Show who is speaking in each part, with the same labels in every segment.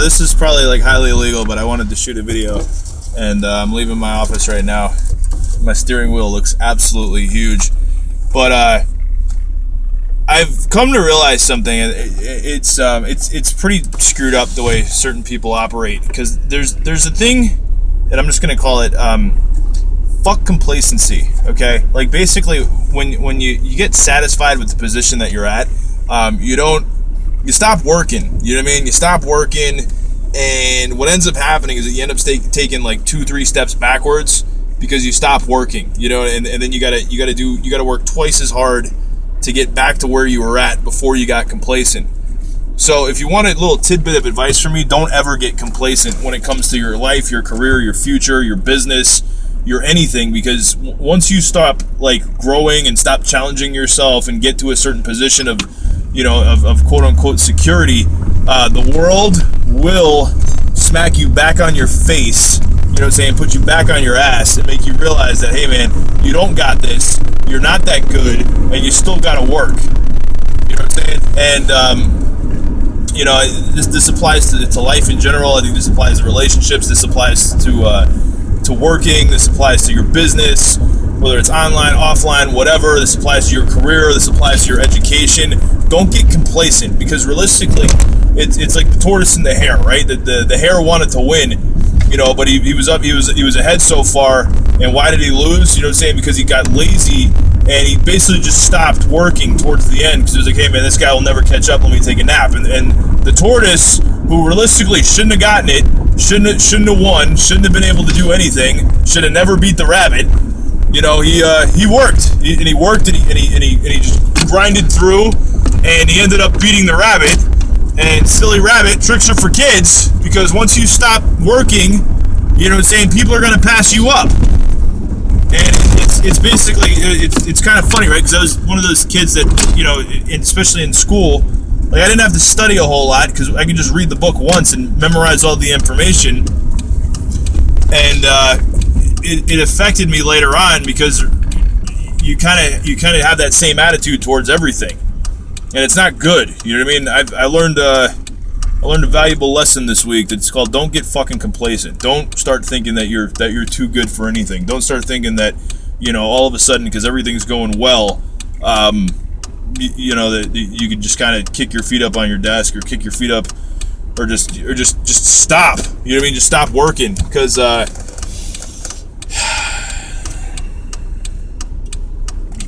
Speaker 1: This is probably like highly illegal, but I wanted to shoot a video, and I'm leaving my office right now. My steering wheel looks absolutely huge, but I've come to realize something. It's pretty screwed up the way certain people operate, because there's a thing, and I'm just gonna call it fuck complacency. Okay, like basically when you get satisfied with the position that you're at, you stop working. You know what I mean? You stop working, and what ends up happening is that you end up taking like 2-3 steps backwards because you stop working. You know, and then you gotta work twice as hard to get back to where you were at before you got complacent. So if you want a little tidbit of advice from me, don't ever get complacent when it comes to your life, your career, your future, your business, your anything, because once you stop like growing and stop challenging yourself and get to a certain position of, you know, of quote unquote security, the world will smack you back on your face, you know what I'm saying, put you back on your ass and make you realize that, hey man, you don't got this, you're not that good, and you still gotta work. You know what I'm saying? And you know, this applies to life in general. I think this applies to relationships, this applies to working, this applies to your business, whether it's online, offline, whatever. This applies to your career, this applies to your education. Don't get complacent, because realistically, it's like the tortoise and the hare, right? The hare wanted to win, you know, but he was ahead so far. And why did he lose? You know what I'm saying? Because he got lazy, and he basically just stopped working towards the end, because he was like, hey man, this guy will never catch up, let me take a nap. And the tortoise, who realistically shouldn't have gotten it, shouldn't have won, shouldn't have been able to do anything, should have never beat the rabbit. You know, he worked, and he just grinded through, and he ended up beating the rabbit. And silly rabbit, tricks are for kids, because once you stop working, you know what I'm saying, people are going to pass you up. And it's basically, it's kind of funny, right? Because I was one of those kids that, you know, especially in school, like I didn't have to study a whole lot, because I could just read the book once and memorize all the information. And it affected me later on, because you kind of have that same attitude towards everything, and it's not good. You know what I mean? I learned a valuable lesson this week that's called "Don't get fucking complacent." Don't start thinking that you're too good for anything. Don't start thinking that, you know, all of a sudden, because everything's going well, you know, that you can just kind of kick your feet up on your desk, or kick your feet up, or just stop. You know what I mean? Just stop working, because you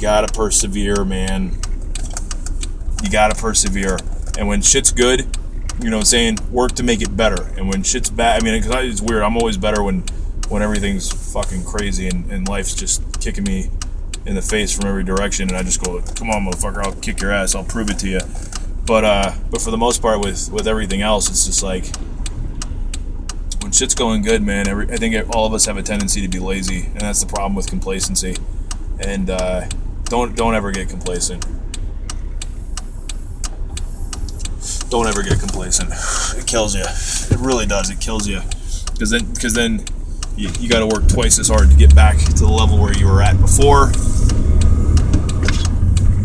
Speaker 1: gotta persevere, man. You gotta persevere. And when shit's good, you know what I'm saying, work to make it better. And when shit's bad, I mean, because it's weird, I'm always better when everything's fucking crazy and life's just kicking me in the face from every direction, and I just go, come on motherfucker, I'll kick your ass, I'll prove it to you. But for the most part, with everything else, it's just like, when shit's going good, man, I think all of us have a tendency to be lazy, and that's the problem with complacency. And don't ever get complacent. Don't ever get complacent. It kills you. It really does. It kills you. Because then you got to work twice as hard to get back to the level where you were at before.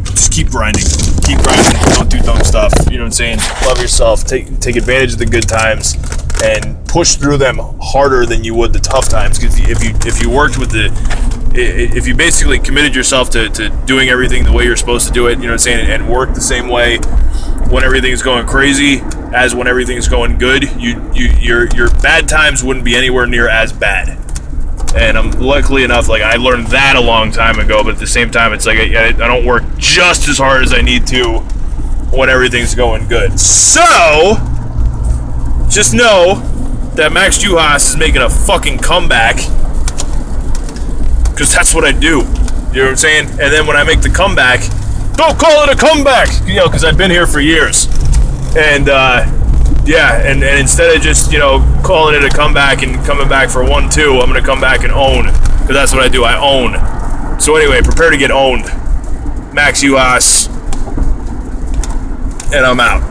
Speaker 1: Just keep grinding. Keep grinding. Don't do dumb stuff. You know what I'm saying? Love yourself. Take advantage of the good times and push through them harder than you would the tough times. Because if you worked with if you basically committed yourself to doing everything the way you're supposed to do it, you know what I'm saying, and work the same way when everything's going crazy as when everything's going good, your bad times wouldn't be anywhere near as bad. And I'm luckily enough, like, I learned that a long time ago, but at the same time, it's like I don't work just as hard as I need to when everything's going good. So just know that Max Juhasz is making a fucking comeback, because that's what I do. You know what I'm saying? And then when I make the comeback, don't call it a comeback, you know, because I've been here for years. And yeah, and instead of just, you know, calling it a comeback and coming back for 1-2, I'm gonna come back and own, because that's what I do. I own. So anyway, prepare to get owned. Max Juhasz, and I'm out.